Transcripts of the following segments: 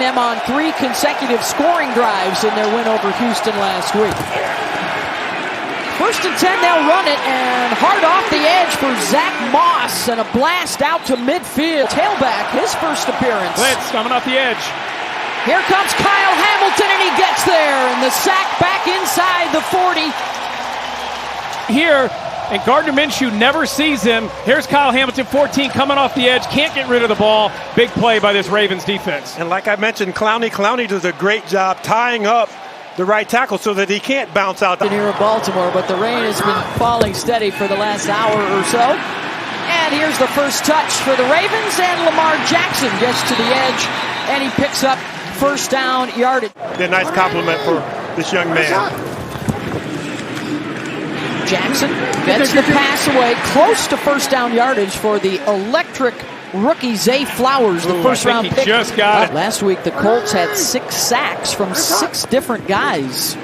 them on 3 consecutive scoring drives in their win over Houston last week. 1st and 10, they'll run it, and hard off the edge for Zach Moss, and a blast out to midfield. Tailback, his first appearance. Blitz coming off the edge. Here comes Kyle Hamilton, and he gets there, and the sack back inside the 40. Here, and Gardner Minshew never sees him. Here's Kyle Hamilton, 14, coming off the edge, can't get rid of the ball. Big play by this Ravens defense. And like I mentioned, Clowney does a great job tying up the right tackle so that he can't bounce out. Here in Baltimore, but the rain has been falling steady for the last hour or so. And here's the first touch for the Ravens, and Lamar Jackson gets to the edge, and he picks up first down yardage. A nice compliment for this young man. Jackson gets the pass away, close to first down yardage for the electric rookie Zay Flowers, the first round pick. Just got it. Last week, the Colts had 6 sacks from 6 different guys.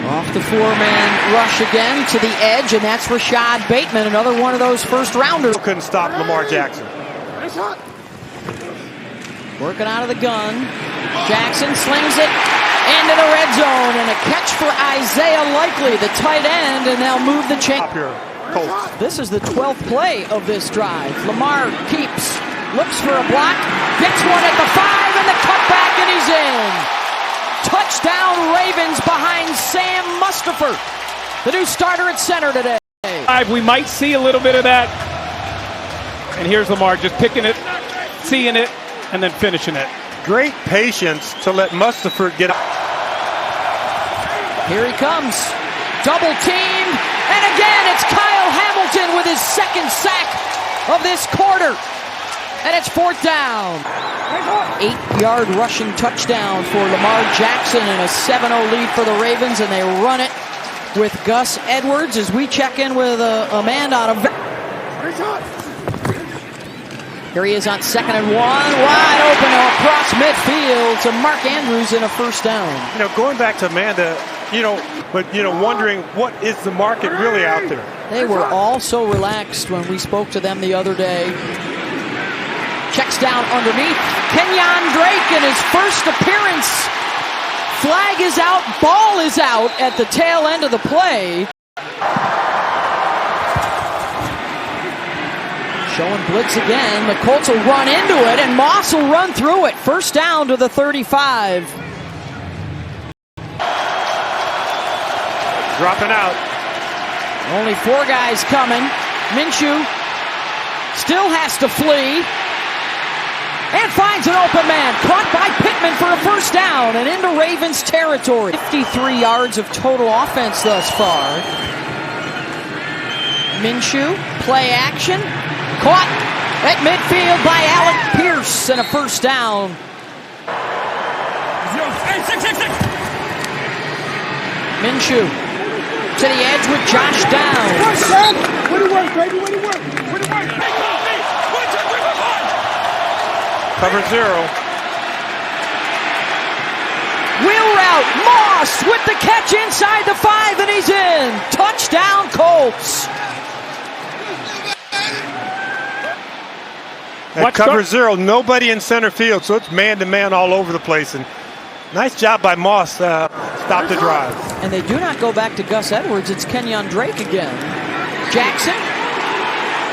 Off the 4-man rush again to the edge, and that's Rashad Bateman, another one of those first rounders. Couldn't stop Lamar Jackson. Working out of the gun. Jackson slings it into the red zone, and a catch for Isaiah Likely, the tight end, and they'll move the chain. This is the 12th play of this drive. Lamar keeps, looks for a block, gets one at the 5, and the cutback, and he's in. Touchdown Ravens behind Sam Mustipher, the new starter at center today. We might see a little bit of that. And here's Lamar just picking it, seeing it, and then finishing it. Great patience to let Mustipher get up. Here he comes, double teamed, and again it's Kyle Hamilton with his 2nd sack of this quarter, and it's 4th down. 8-yard rushing touchdown for Lamar Jackson, and a 7-0 lead for the Ravens, and they run it with Gus Edwards as we check in with a man on a... Here he is on 2nd and 1, wide open across midfield to Mark Andrews in a first down. Going back to Amanda, wondering what is the market really out there. They were all so relaxed when we spoke to them the other day. Checks down underneath. Kenyon Drake in his first appearance. Flag is out, ball is out at the tail end of the play. Showing blitz again. The Colts will run into it, and Moss will run through it. First down to the 35. Dropping out. Only 4 guys coming. Minshew still has to flee. And finds an open man. Caught by Pittman for a first down and into Ravens territory. 53 yards of total offense thus far. Minshew, play action. Caught at midfield by Alec Pierce, and a first down. Minshew to the edge with Josh Downs. Way to work, baby. Way to work. Cover 0. Wheel route. Moss with the catch inside the 5, and he's in. Touchdown Colts. At cover 0, nobody in center field, so it's man-to-man all over the place. And nice job by Moss. Stop the drive. And they do not go back to Gus Edwards. It's Kenyon Drake again. Jackson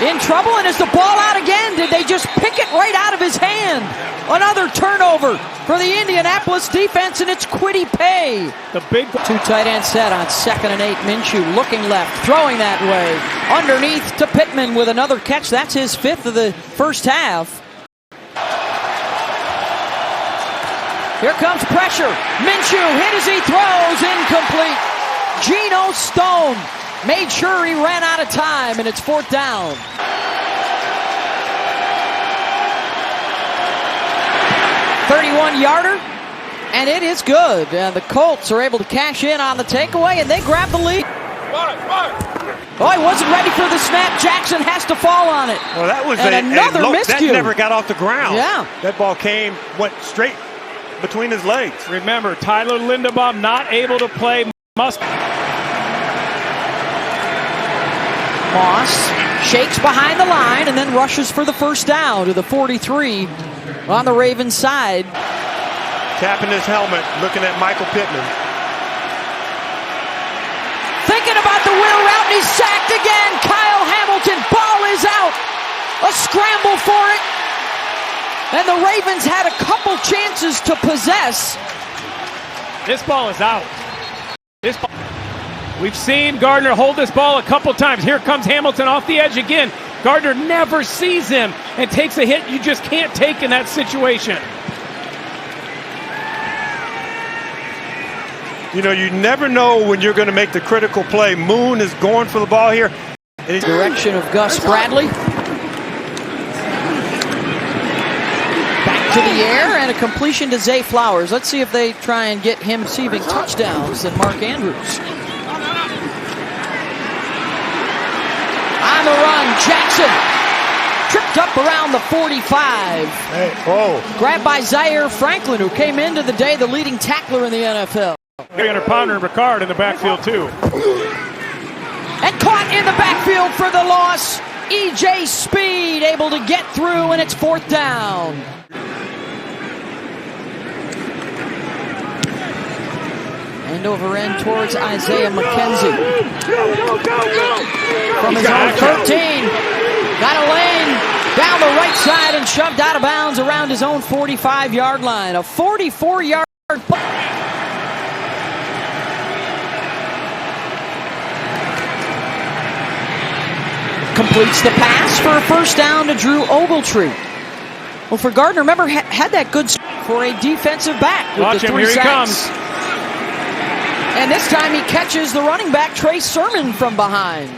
in trouble, and is the ball out again? Did they just pick it right out of his hand? Another turnover for the Indianapolis defense, and it's Kwity Paye. The big 2 tight end set on 2nd and 8. Minshew looking left, throwing that way. Underneath to Pittman with another catch. That's his 5th of the first half. Here comes pressure. Minshew hit as he throws, incomplete. Geno Stone made sure he ran out of time, and it's 4th down. $31-yarder, and it is good. And the Colts are able to cash in on the takeaway, and they grab the lead. Oh, he wasn't ready for the snap. Jackson has to fall on it. Well, that was another miscue. That never got off the ground. Yeah. That ball went straight between his legs. Remember, Tyler Linderbaum not able to play. Moss shakes behind the line and then rushes for the first down to the 43. on the Ravens side. Tapping his helmet, looking at Michael Pittman. Thinking about the wheel route, and he's sacked again. Kyle Hamilton, ball is out. A scramble for it. And the Ravens had a couple chances to possess. This ball is out. We've seen Gardner hold this ball a couple times. Here comes Hamilton off the edge again. Gardner never sees him and takes a hit you just can't take in that situation. You know, you never know when you're going to make the critical play. Moon is going for the ball here. Direction of Gus Bradley. Back to the air and a completion to Zay Flowers. Let's see if they try and get him receiving touchdowns than Mark Andrews. On the run, Jackson tripped up around the 45. Hey, oh. Grabbed by Zaire Franklin, who came into the day the leading tackler in the NFL. 300-pounder Ricard in the backfield, too. And caught in the backfield for the loss. E.J. Speed able to get through, and it's 4th down. End over end towards Isaiah McKenzie. From his own 13. Got a lane down the right side and shoved out of bounds around his own 45-yard line. A 44-yard completes the pass for a 1st down to Drew Ogletree. Well, for Gardner, remember, had that good for a defensive back with Watch the him, 3 here he sacks. comes. And this time he catches the running back, Trey Sermon, from behind.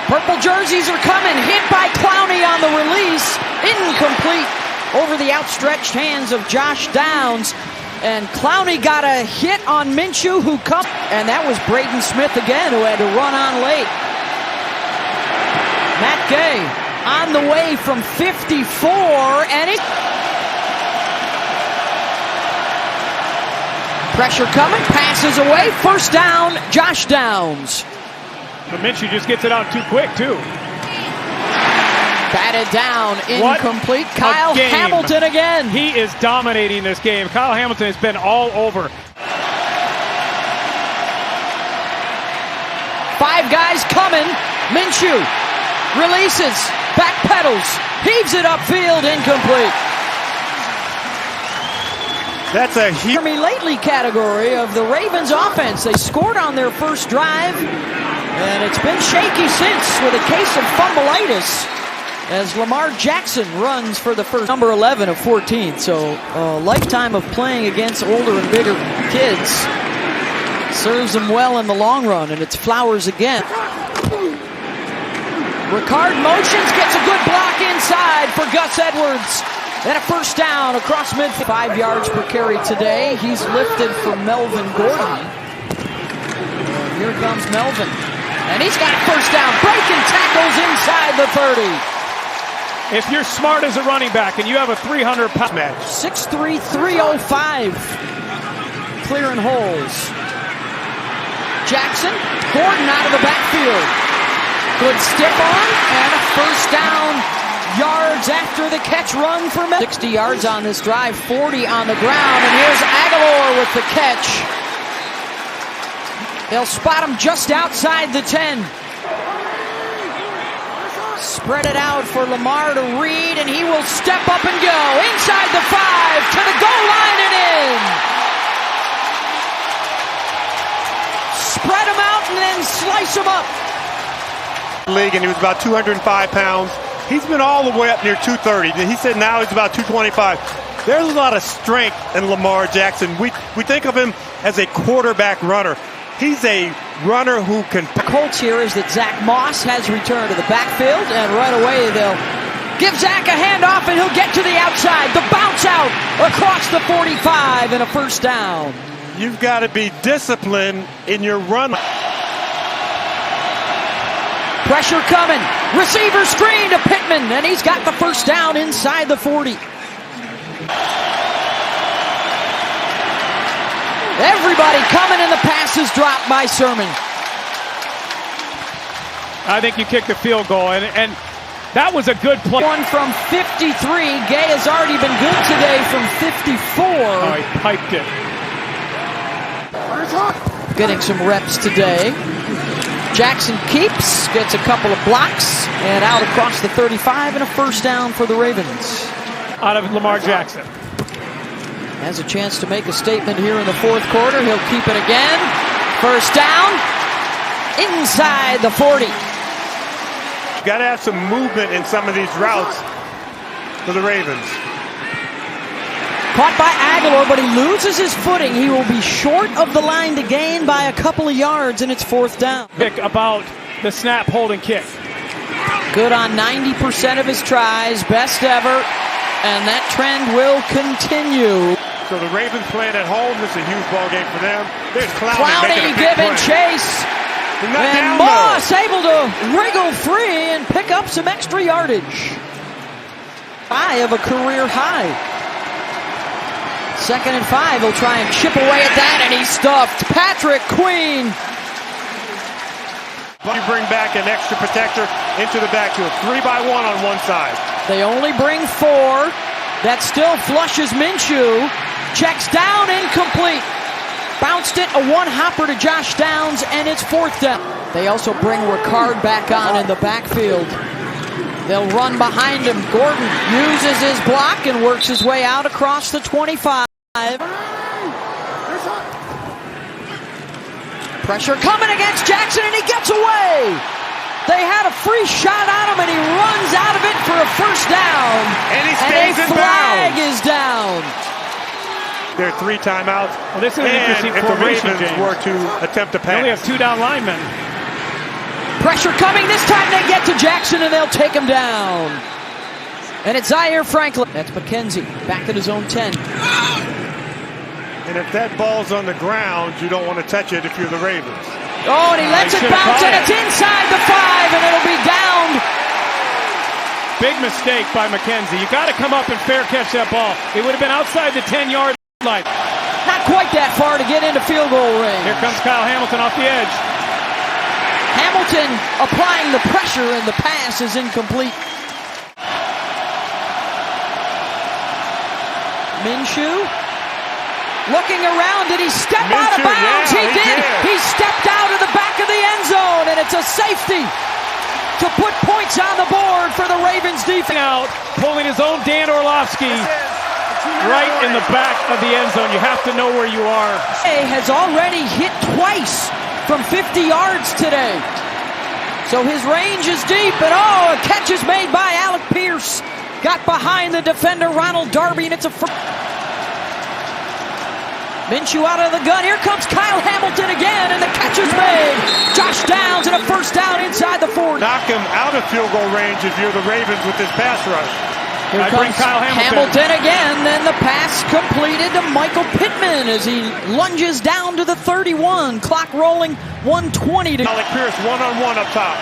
Purple jerseys are coming. Hit by Clowney on the release. Incomplete over the outstretched hands of Josh Downs. And Clowney got a hit on Minshew, who come. And that was Braden Smith again, who had to run on late. Matt Gay on the way from 54, and it. Pressure coming, passes away, 1st down, Josh Downs. But Minshew just gets it out too quick, too. Batted down, incomplete. What Kyle Hamilton again. He is dominating this game. Kyle Hamilton has been all over. 5 guys coming. Minshew releases, backpedals, heaves it upfield, incomplete. That's a Me lately category of the Ravens offense. They scored on their first drive, and it's been shaky since with a case of fumbleitis as Lamar Jackson runs for the first. Number 11 of 14, so a lifetime of playing against older and bigger kids serves them well in the long run, and it's Flowers again. Ricard motions, gets a good block inside for Gus Edwards. And a 1st down across midfield. 5 yards per carry today. He's lifted for Melvin Gordon. And here comes Melvin. And he's got a 1st down. Breaking tackles inside the 30. If you're smart as a running back and you have a 300-pound match. 6'3", 305. Clearing holes. Jackson. Gordon out of the backfield. Good stiff arm. And a 1st down. Yards after the catch run for 60 yards on this drive, 40 on the ground, and here's Aguilar with the catch. They'll spot him just outside the 10. Spread it out for Lamar to read, and he will step up and go inside the 5 to the goal line and in. Spread him out and then slice him up. League, and he was about 205 pounds. He's been all the way up near 230. He said now he's about 225. There's a lot of strength in Lamar Jackson. We think of him as a quarterback runner. He's a runner who can. The Colts here is that Zach Moss has returned to the backfield, and right away they'll give Zach a handoff, and he'll get to the outside. The bounce out across the 45 and a 1st down. You've got to be disciplined in your run. Pressure coming. Receiver screen to Pittman, and he's got the 1st down inside the 40. Everybody coming, and the pass is dropped by Sermon. I think you kick the field goal, and That was a good play. One from 53. Gay has already been good today from 54. Oh, he piped it. Getting some reps today. Jackson keeps, gets a couple of blocks, and out across the 35 and a first down for the Ravens. Out of Lamar Jackson. Has a chance to make a statement here in the fourth quarter. He'll keep it again. First down. Inside the 40. Got to have some movement in some of these routes for the Ravens. Caught by Aguilar, but he loses his footing. He will be short of the line to gain by a couple of yards, and it's fourth down. Pick about the snap, hold, and kick. Good on 90% of his tries, best ever, and that trend will continue. So the Ravens playing at home. This is a huge ball game for them. There's Clowney giving chase. And Moss able to wriggle free and pick up some extra yardage. High of a career high. 2nd and 5. He'll try and chip away at that, and he's stuffed. Patrick Queen. You bring back an extra protector into the backfield. 3-by-1 on one side. They only bring 4. That still flushes Minshew. Checks down, incomplete. Bounced it, a one-hopper to Josh Downs, and it's fourth down. They also bring Ricard back on in the backfield. They'll run behind him. Gordon uses his block and works his way out across the 25. Pressure coming against Jackson, and he gets away. They had a free shot on him, and he runs out of it for a first down. And he stays in bounds. And a flag is down. There are 3 timeouts. Well, this is an interesting if formation, the Ravens James. were to attempt to pass. They only have 2 down linemen. Pressure coming. This time they get to Jackson, and they'll take him down. And it's Zaire Franklin. That's McKenzie back at his own 10. And if that ball's on the ground, you don't want to touch it if you're the Ravens. Oh, and he lets it bounce, and it's inside the 5, and it'll be downed. Big mistake by McKenzie. You got to come up and fair catch that ball. It would have been outside the 10-yard line. Not quite that far to get into field goal range. Here comes Kyle Hamilton off the edge. Hamilton applying the pressure, and the pass is incomplete. Minshew looking around. Did he step out of bounds? Yeah, he did. He stepped out of the back of the end zone, and it's a safety to put points on the board for the Ravens defense. Out, pulling his own Dan Orlovsky right in the back of the end zone. You have to know where you are. He has already hit twice from 50 yards today. So his range is deep, and a catch is made by Alec Pierce. Got behind the defender, Ronald Darby, and it's a Minshew out of the gun. Here comes Kyle Hamilton again, and the catch is made. Josh Downs and a first down inside the 40. Knock him out of field goal range if you're the Ravens with this pass rush. Here comes Kyle Hamilton again, then the pass completed to Michael Pittman as he lunges down to the 31. Clock rolling, 1:20 to Alec Pierce one-on-one up top.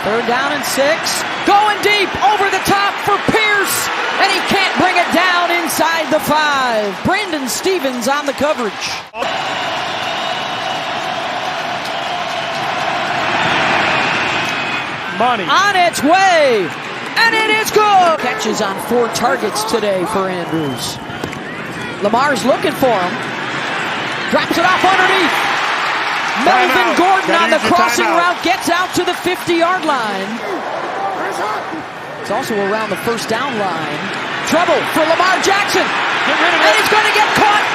3rd down and 6. Going deep over the top for Pierce, and he can't bring it down inside the 5. Brandon Stevens on the coverage. Money. On its way, and it is good. Catches on 4 targets today for Andrews. Lamar's looking for him. Drops it off underneath. Melvin Gordon on the crossing route gets out to the 50-yard line. It's also around the first down line. Trouble for Lamar Jackson. Get rid of it. And he's going to get caught.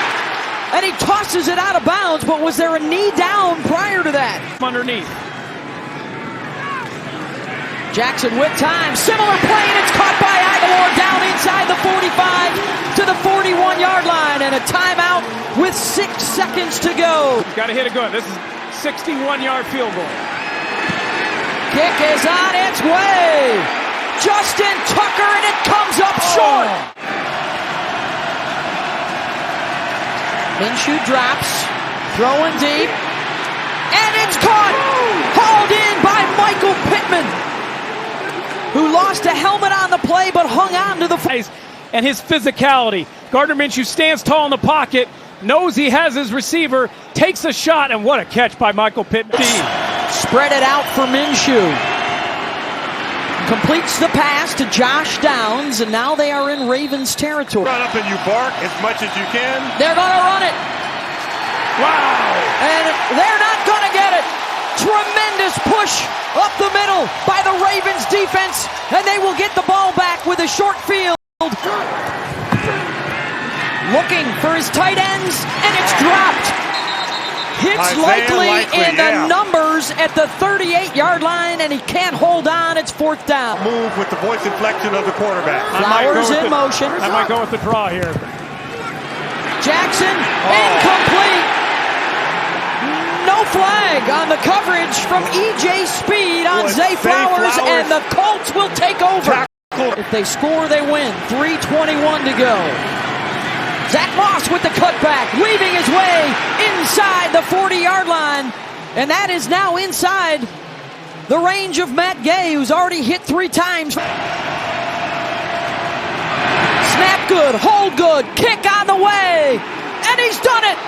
And he tosses it out of bounds, but was there a knee down prior to that? Underneath. Jackson with time. Similar play, and it's caught by Aguilar down inside the 45 to the 41-yard line. And a timeout with 6 seconds to go. Got to hit it good. This is 61-yard field goal. Kick is on its way. Justin Tucker, and it comes up short. Minshew drops, throwing deep, and it's caught. Hauled in by Michael Pittman, who lost a helmet on the play but hung on to the and his physicality. Gardner Minshew stands tall in the pocket, knows he has his receiver, takes a shot, and what a catch by Michael Pittman. Spread it out for Minshew. Completes the pass to Josh Downs, and now they are in Ravens territory. Run up and you bark as much as you can. They're going to run it. Wow! And they're not going to get it. Tremendous push up the middle by the Ravens defense, and they will get the ball back with a short field. Looking for his tight ends, and it's dropped. Hits likely in the numbers at the 38-yard line, and he can't hold on. It's fourth down. Move with the voice inflection of the quarterback. Flowers in motion. I might go with the draw here. Jackson, incomplete. No flag on the coverage from E.J. Speed on Zay Flowers, and the Colts will take over. If they score, they win. 3:21 to go. Zach Moss with the cutback, weaving his way inside the 40-yard line, and that is now inside the range of Matt Gay, who's already hit 3 times. Snap good, hold good, kick on the way, and he's done it!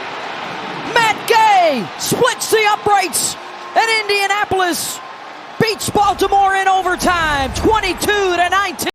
Matt Gay splits the uprights, and Indianapolis beats Baltimore in overtime, 22-19.